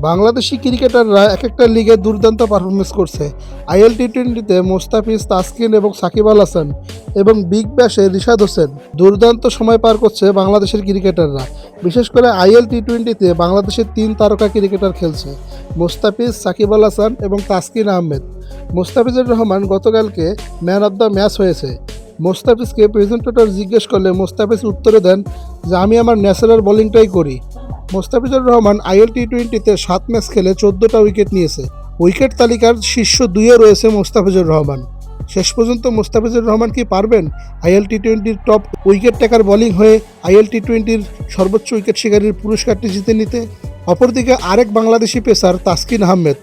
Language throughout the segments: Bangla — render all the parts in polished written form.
বাংলাদেশি ক্রিকেটাররা একেকটা লিগে দুর্দান্ত পারফরমেন্স করছে। আইএল টি-20তে মোস্তাফিজ, তাসকিন এবং সাকিব আল হাসান এবং বিগ ব্যাশে রিশাদ হোসেন দুর্দান্ত সময় পার করছে বাংলাদেশের ক্রিকেটাররা। বিশেষ করে আইএল টি-20তে বাংলাদেশের ৩ তারকা ক্রিকেটার খেলছে: মোস্তাফিজ, সাকিব আল হাসান এবং তাসকিন আহমেদ। মোস্তাফিজুর রহমান গতকালকে ম্যান অব দ্য ম্যাচ হয়েছে। মোস্তাফিজকে প্রেজেন্টেটর জিজ্ঞেস করলে মোস্তাফিজ উত্তরে দেন যে, আমি আমার ন্যাচারাল বোলিংটাই করি। মোস্তাফিজুর রহমান আইএল টি-20তে ৭ ম্যাচ খেলে ১৪টা উইকেট নিয়েছে। উইকেট তালিকার শীর্ষ ২-এ রয়েছে মোস্তাফিজুর রহমান। শেষ পর্যন্ত মোস্তাফিজুর রহমান কি পারবেন আইএল টি-20র টপ উইকেট টেকার বোলিং হয়ে আইএল টি-20র সর্বোচ্চ উইকেট শিকারীর পুরস্কারটি জিতে নিতে? অপরদিকে আরেক বাংলাদেশি পেসার তাসকিন আহমেদ।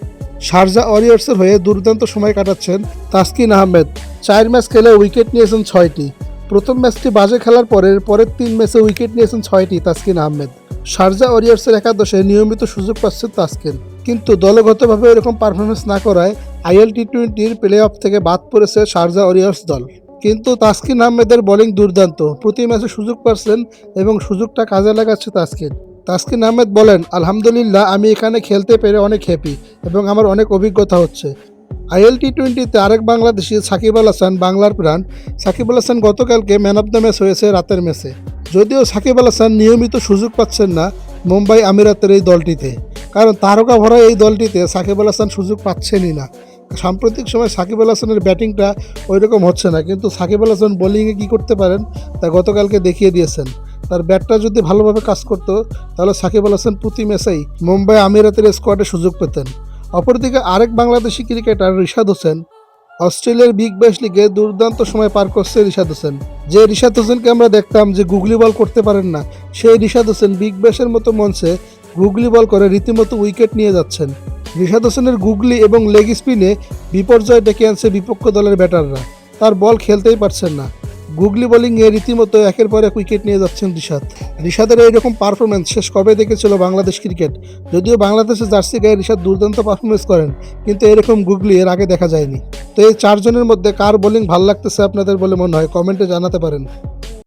শারজাহ ওয়ারিয়র্সের হয়ে দুর্দান্ত সময় কাটাচ্ছেন তাসকিন আহমেদ। ৪ ম্যাচ খেলে উইকেট নিয়েছেন ৬টি। প্রথম ম্যাচটি বাজে খেলার পরের ৩ ম্যাচে উইকেট নিয়েছেন ৬টি তাসকিন আহমেদ। শারজাহ ওয়ারিয়র্সের একাদশে নিয়মিত সুযোগ পাচ্ছেন তাসকিন, কিন্তু দলগতভাবে এরকম পারফরমেন্স না করায় আইএল টি-20র প্লে অফ থেকে বাদ পড়েছে শারজাহ ওয়ারিয়র্স দল। কিন্তু তাসকিন আহমেদের বোলিং দুর্দান্ত, প্রতি ম্যাচে সুযোগ পাচ্ছেন এবং সুযোগটা কাজে লাগাচ্ছে তাসকিন। তাসকিন আহমেদ বলেন, আলহামদুলিল্লাহ, আমি এখানে খেলতে পেরে অনেক হ্যাপি এবং আমার অনেক অভিজ্ঞতা হচ্ছে। আইএল টি-20তে আরেক বাংলাদেশি সাকিব আল হাসান বাংলার প্রাণ। সাকিব আল হাসান গতকালকে ম্যান অব দ্য ম্যাচ হয়েছে রাতের ম্যাচে। যদিও সাকিব আল হাসান নিয়মিত সুযোগ পাচ্ছেন না মুম্বাই আমিরাতের এই দলটিতে, কারণ তারকা ভরা এই দলটিতে সাকিব আল হাসান সুযোগ পাচ্ছেনই না। সাম্প্রতিক সময় সাকিব আল হাসানের ব্যাটিংটা ওই রকম হচ্ছে না, কিন্তু সাকিব আল হাসান বোলিংয়ে কী করতে পারেন তা গতকালকে দেখিয়ে দিয়েছেন। তার ব্যাটটা যদি ভালোভাবে কাজ করতো তাহলে সাকিব আল হাসান প্রতি ম্যাচেই মুম্বাই আমিরাতের স্কোয়াডে সুযোগ পেতেন। অপরদিকে আরেক বাংলাদেশি ক্রিকেটার রিশাদ হোসেন। অস্ট্রেলিয়ার বিগ ব্যাশ লিগে দুর্দান্ত সময় পার করছে রিশাদ হোসেন। যে রিশাদ হোসেনকে আমরা দেখতাম যে গুগলি বল করতে পারেন না, সেই রিশাদ হোসেন বিগ ব্যাশের মতো মঞ্চে গুগলি বল করে রীতিমতো উইকেট নিয়ে যাচ্ছেন। রিশাদ হোসেনের গুগলি এবং লেগ স্পিনে বিপর্যয় ডেকে আনছে বিপক্ষ দলের ব্যাটাররা। তার বল খেলতেই পারছেন না। গুগলি বোলিংয়ে রীতিমতো একের পর এক উইকেট নিয়ে যাচ্ছেন রিশাদের এইরকম পারফরমেন্স শেষ কবে দেখেছিল বাংলাদেশ ক্রিকেট? যদিও বাংলাদেশের জার্সি গায়ে রিশাদ দুর্দান্ত পারফরমেন্স করেন, কিন্তু এরকম গুগলি এর আগে দেখা যায়নি। তো এই ৪ জনের মধ্যে কার বোলিং ভালো লাগতেছে আপনাদের বলে মনে হয়, কমেন্টে জানাতে পারেন।